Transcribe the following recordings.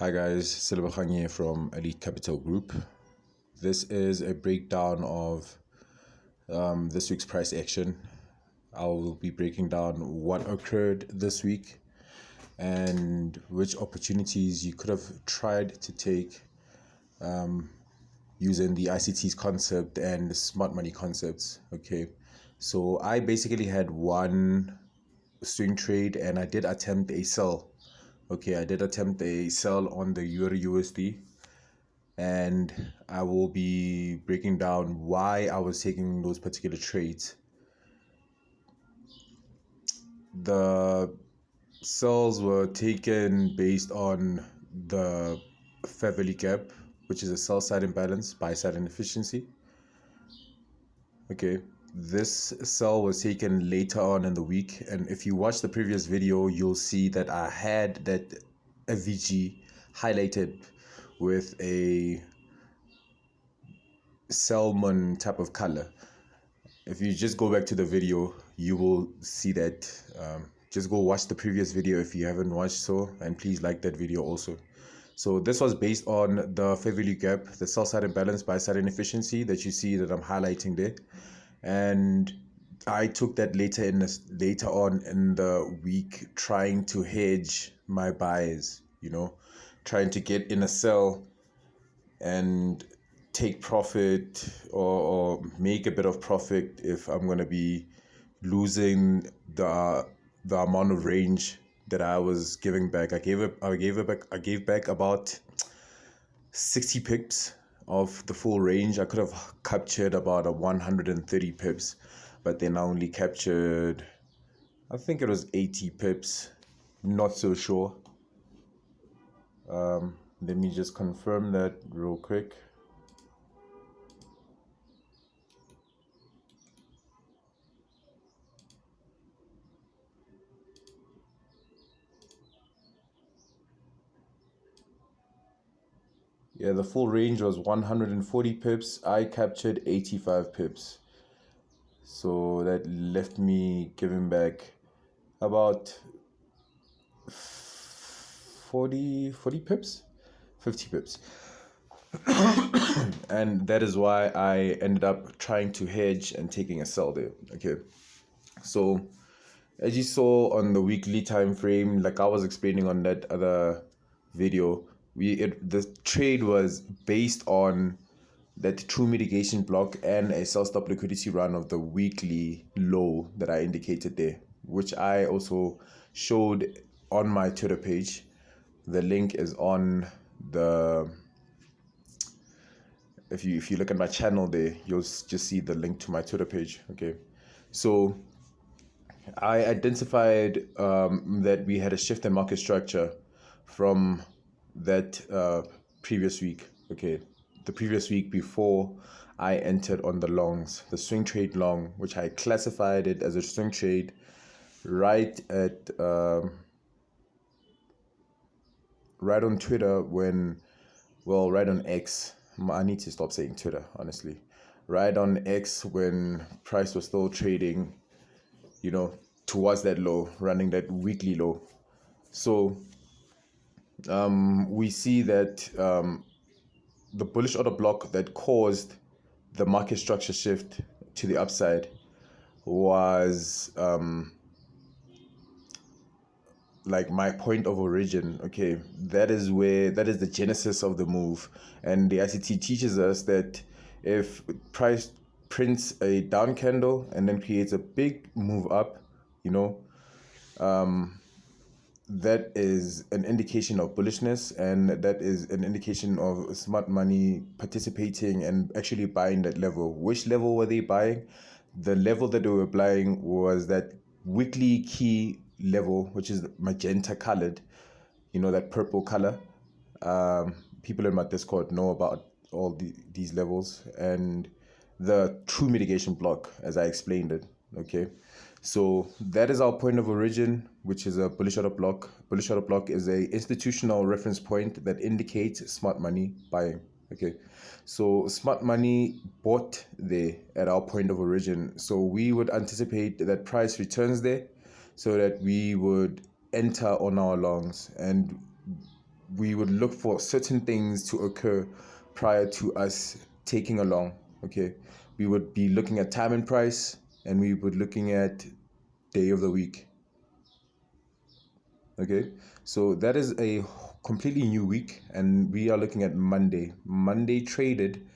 Hi guys, Silverkhang here from Elite Capital Group. This is a breakdown of this week's price action. I will be breaking down what occurred this week and which opportunities you could have tried to take using the ICT's concept and the smart money concepts. Okay, so I basically had one swing trade and I did attempt a sell. Okay, I did attempt a sell on the Eurusd, and I will be breaking down why I was taking those particular trades. The sells were taken based on the fair value gap, which is a sell side imbalance, buy side inefficiency. Okay, this sell was taken later on in the week, and if you watch the previous video, you'll see that I had that FVG highlighted with a salmon type of color. If you just go back to the video, you will see that. Just go watch the previous video if you haven't watched so, and please like that video also. So this was based on the fair value gap, the sell side imbalance, buy side inefficiency that you see that I'm highlighting there, and I took that later on in the week, trying to hedge my buys. Trying to get in a sell and take profit or make a bit of profit if I'm gonna be losing the amount of range that I was giving back. I gave back about 60 pips of the full range. I could have captured about 130 pips, but then I only captured, I think it was 80 pips. Not so sure. Let me just confirm that real quick. Yeah, the full range was 140 pips. I captured 85 pips. So that left me giving back about 40 pips, 50 pips. And that is why I ended up trying to hedge and taking a sell there. Okay, so as you saw on the weekly time frame, like I was explaining on that other video, the trade was based on that true mitigation block and a sell stop liquidity run of the weekly low that I indicated there, which I also showed on my Twitter page. The link is on the, if you look at my channel there, you'll just see the link to my Twitter page. Okay, so I identified that we had a shift in market structure from that previous week. Okay, the previous week before I entered on the longs, the swing trade long, which I classified it as a swing trade right on Twitter right on X. I need to stop saying Twitter, honestly. Right on X when price was still trading, towards that low, running that weekly low. So we see that the bullish order block that caused the market structure shift to the upside was like my point of origin. Okay, that is the genesis of the move, and the ICT teaches us that if price prints a down candle and then creates a big move up, that is an indication of bullishness, and that is an indication of smart money participating and actually buying that level. Which level were they buying? The level that they were buying was that weekly key level, which is magenta colored, that purple color. People in my Discord know about all these levels, and the true mitigation block, as I explained it. Okay, so that is our point of origin, which is a bullish order block. Bullish order block is a institutional reference point that indicates smart money buying. Okay, so smart money bought there at our point of origin. So we would anticipate that price returns there so that we would enter on our longs. And we would look for certain things to occur prior to us taking along. Okay, we would be looking at time and price, and we would looking at day of the week. Okay, so that is a completely new week, and we are looking at Monday. Monday traded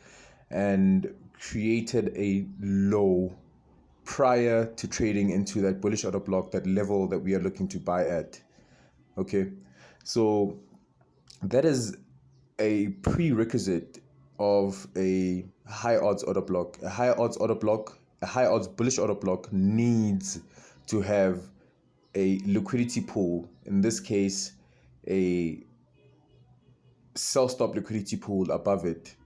and created a low prior to trading into that bullish order block, that level that we are looking to buy at. Okay, so that is a prerequisite of a high odds order block. A high odds order block, a high odds bullish order block needs to have a liquidity pool, in this case a sell stop liquidity pool above it,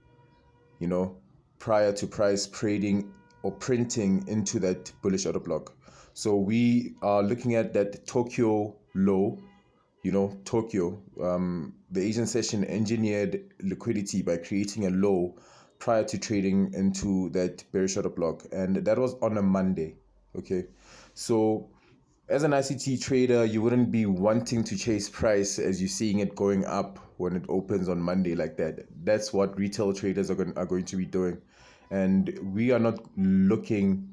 prior to price trading or printing into that bullish order block. So we are looking at that Tokyo low, Tokyo, the Asian session engineered liquidity by creating a low prior to trading into that bearish order block, and that was on a Monday. Okay, so as an ICT trader, you wouldn't be wanting to chase price as you're seeing it going up when it opens on Monday like that. That's what retail traders are going to be doing. And we are not looking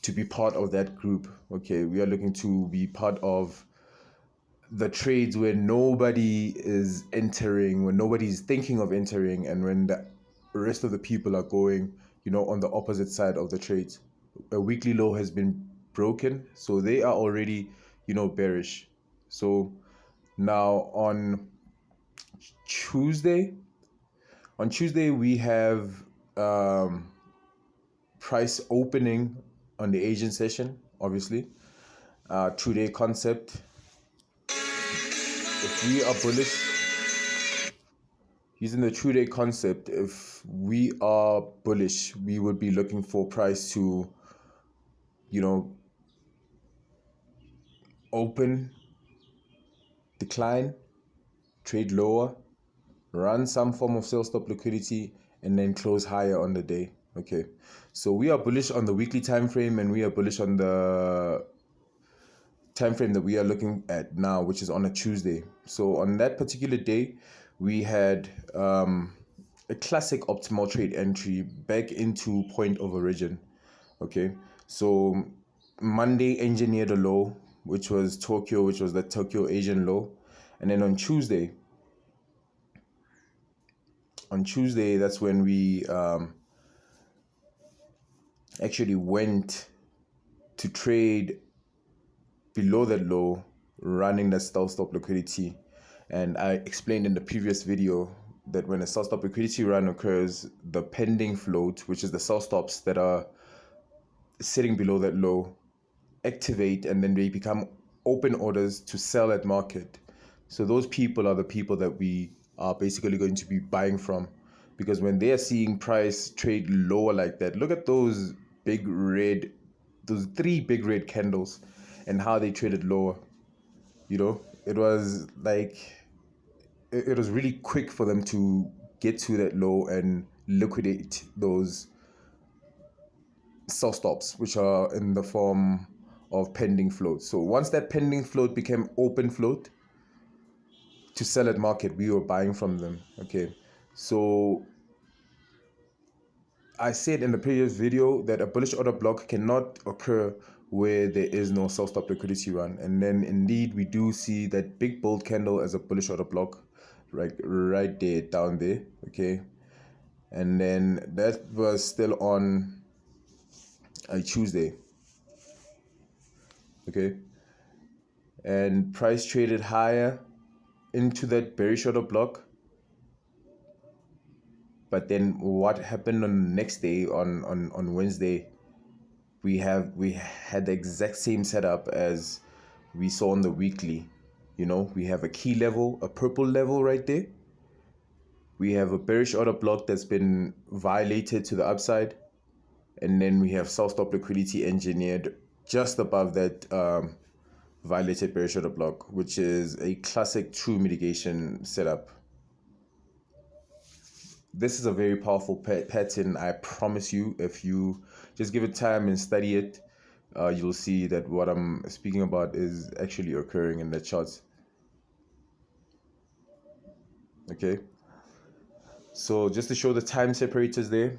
to be part of that group. Okay, we are looking to be part of the trades where nobody is entering, when nobody is thinking of entering, and when the rest of the people are going, on the opposite side of the trades. A weekly low has been broken, so they are already, bearish. So now Tuesday, on Tuesday we have price opening on the Asian session, obviously. 2-day concept. If we are bullish, using the 2-day concept, if we are bullish, we would be looking for price to, open, decline, trade lower, run some form of sell stop liquidity, and then close higher on the day. Okay, so we are bullish on the weekly time frame, and we are bullish on the time frame that we are looking at now, which is on a Tuesday. So on that particular day, we had a classic optimal trade entry back into point of origin. Okay, so Monday engineered a low, which was Tokyo, which was the Tokyo Asian low, and then on Tuesday, that's when we actually went to trade below that low, running the sell stop liquidity. And I explained in the previous video that when a sell stop liquidity run occurs, the pending float, which is the sell stops that are sitting below that low, activate, and then they become open orders to sell at market. So those people are the people that we are basically going to be buying from, because when they are seeing price trade lower like that, look at those three big red candles and how they traded lower. It was like it was really quick for them to get to that low and liquidate those sell stops, which are in the form of pending float. So once that pending float became open float to sell at market, we were buying from them. Okay, so I said in the previous video that a bullish order block cannot occur where there is no sell stop liquidity run, and then indeed we do see that big bold candle as a bullish order block right there, down there. Okay, and then that was still on a Tuesday. Okay, and price traded higher into that bearish order block. But then what happened on the next day, on Wednesday, we had the exact same setup as we saw on the weekly. We have a key level, a purple level right there. We have a bearish order block that's been violated to the upside, and then we have sell stop liquidity engineered just above that violated bearish order block, which is a classic true mitigation setup. This is a very powerful pattern. I promise you, if you just give it time and study it, you'll see that what I'm speaking about is actually occurring in the charts. Okay, so just to show the time separators there,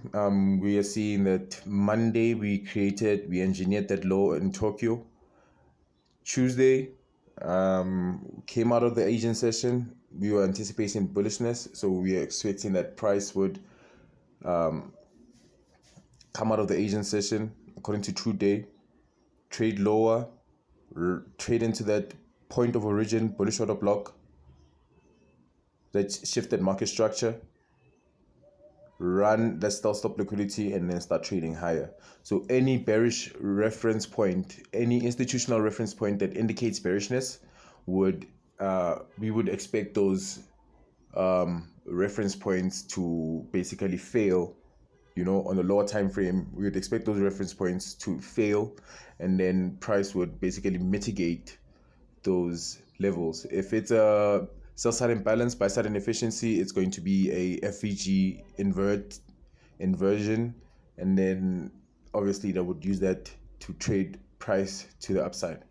we are seeing that Monday we engineered that low in Tokyo. Tuesday came out of the Asian session. We were anticipating bullishness, so we are expecting that price would come out of the Asian session according to true day, trade lower, trade into that point of origin bullish order block that shifted market structure, run that stop liquidity, and then start trading higher. So any bearish reference point, any institutional reference point that indicates bearishness would we would expect those reference points to basically fail. On a lower time frame, we would expect those reference points to fail, and then price would basically mitigate those levels. If it's a sell side imbalance, buy side inefficiency, it's going to be a FVG inversion, and then obviously that would use that to trade price to the upside.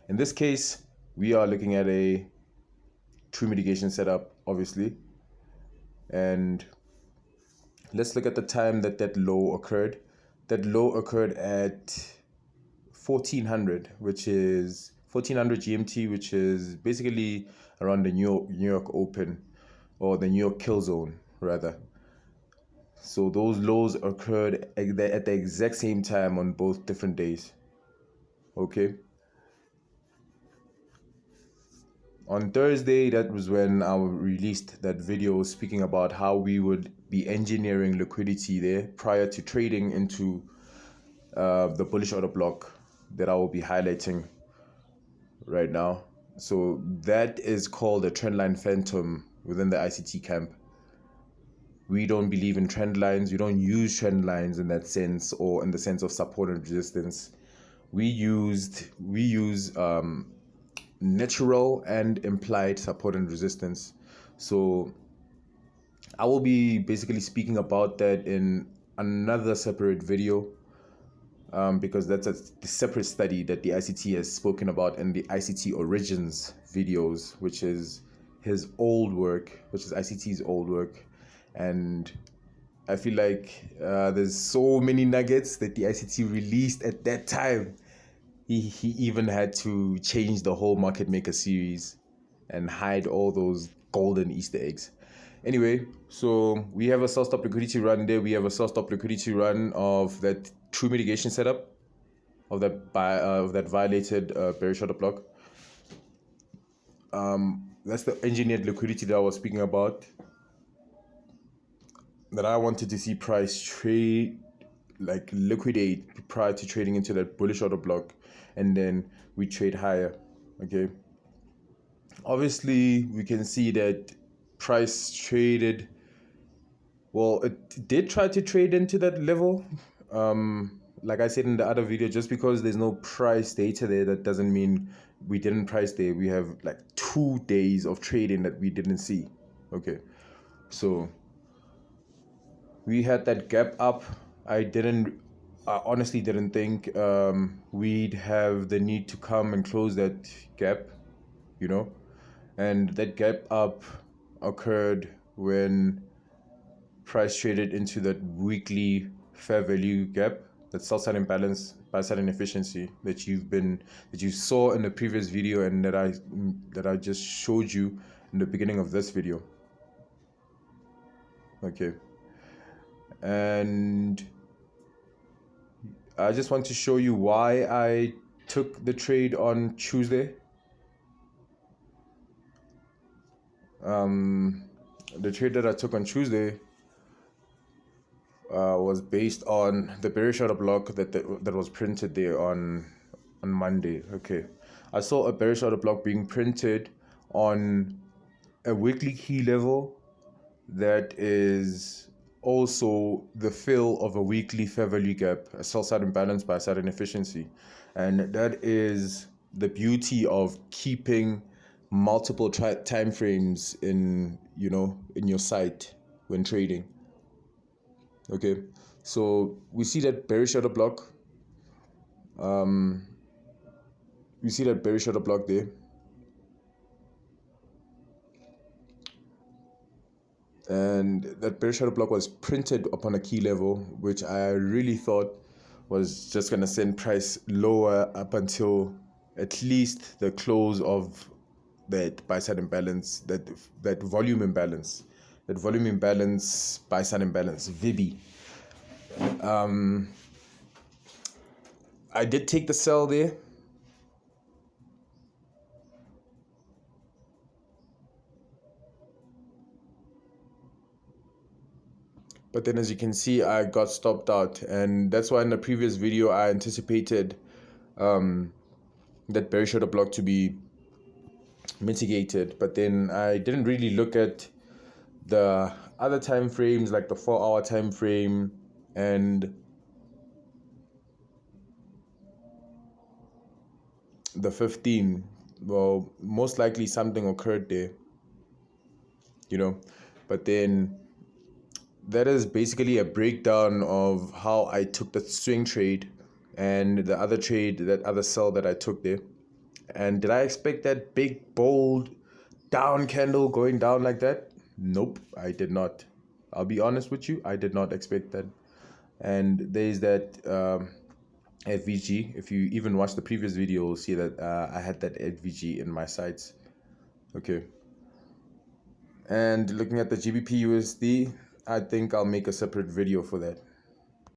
In this case, we are looking at a true mitigation setup, obviously, and let's look at the time that low occurred. That low occurred at 1400, which is 1400 GMT, which is basically around the New York Open, or the New York kill zone rather. So those lows occurred at the exact same time on both different days. Okay. On Thursday, that was when I released that video speaking about how we would be engineering liquidity there prior to trading into the bullish order block that I will be highlighting right now. So that is called a trendline phantom within the ICT camp. We don't believe in trend lines. We don't use trend lines in that sense, or in the sense of support and resistance. We use natural and implied support and resistance. So I will be basically speaking about that in another separate video, because that's a separate study that the ICT has spoken about in the ICT Origins videos, which is ICT's old work. And I feel like there's so many nuggets that the ICT released at that time. He even had to change the whole Market Maker series and hide all those golden Easter eggs. Anyway, so we have a sell stop liquidity run there. We have a sell stop liquidity run of that true mitigation setup of that violated bearish order block. That's the engineered liquidity that I was speaking about, that I wanted to see price trade, like liquidate prior to trading into that bullish order block, and then we trade higher. Okay, obviously we can see that price traded, well, it did try to trade into that level. Like I said in the other video, just because there's no price data there, that doesn't mean we didn't price there. We have like 2 days of trading that we didn't see. Okay, so we had that gap up. I honestly didn't think we'd have the need to come and close that gap, and that gap up occurred when price traded into that weekly fair value gap, that sell side imbalance, buy side inefficiency that you saw in the previous video, and that I just showed you in the beginning of this video. Okay, and I just want to show you why I took the trade on Tuesday. The trade that I took on Tuesday was based on the bearish order block that was printed there on Monday. Okay, I saw a bearish order block being printed on a weekly key level that is also the fill of a weekly fair value gap, a sell side imbalance, buy side inefficiency. And that is the beauty of keeping multiple time frames in your sight when trading. Okay, so we see that bearish order block. We see that bearish order block there. and that bearish shadow block was printed upon a key level, which I really thought was just going to send price lower up until at least the close of that buy side imbalance, that volume imbalance, buy side imbalance, VIBI. I did take the sell there. But then, as you can see, I got stopped out, and that's why in the previous video I anticipated that bearish order block to be mitigated. But then I didn't really look at the other time frames, like the 4-hour time frame and the 15. Well, most likely something occurred there, you know. But then that is basically a breakdown of how I took the swing trade and the other trade, that other sell that I took there. And did I expect that big, bold down candle going down like that? Nope, I did not. I'll be honest with you, I did not expect that. And there's that FVG. If you even watch the previous video, you'll see that I had that FVG in my sights. Okay. And looking at the GBP USD, I think I'll make a separate video for that.